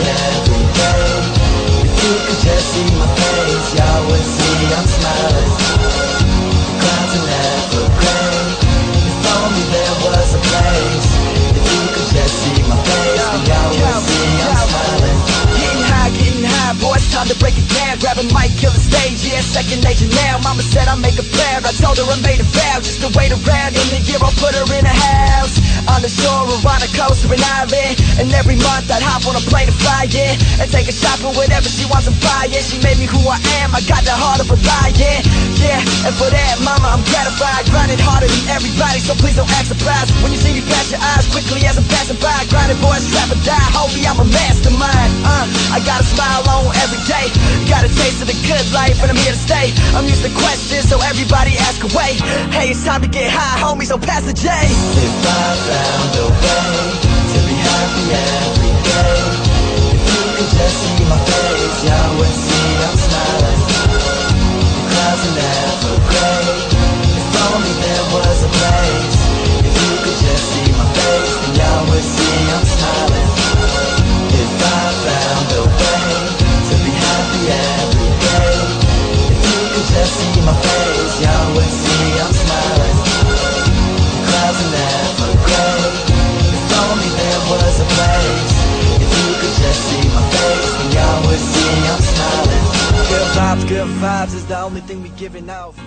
every day. If you could just see my face, y'all would see I'm smiling. The clouds are never gray. If only there was a place. If you could just see my face, y'all would see I'm smiling. Getting high, boy, it's time to break it down. Grab a mic, kill the stage, yeah, second nature now. Mama said I'd make a plan, I told her I made a vow just to wait around. In a year I'll put her in a house on the shore or on a coast or an island. And every month I'd hop on a plane to fly, yeah, and take her shopping, whatever she wants to buy, yeah. She made me who I am, I got the heart of a lion, yeah. And for that, mama, I'm gratified. Grinding harder than everybody, so please don't act surprised when you see me pass your eyes quickly as I'm passing by. Grinding, boys, trap or die, homie, I'm a mastermind. I got a smile on every day, got a taste of the good life, and I'm here to stay. I'm used to questions, so everybody ask away. Hey, it's time to get high, homie, so pass the J. If I found a way to be happy every day, if you could just see my face, y'all would see I'm smiling. The clouds are never gray. If only there was a place. If you could just see my face, then y'all would see I'm smiling. If I found a way to be happy every day, if you could just see my face, y'all would see I'm smiling. The clouds are never gray. If only there was a place. If you could just see my face, then y'all would see I'm smiling. Good vibes is the only thing we giving off.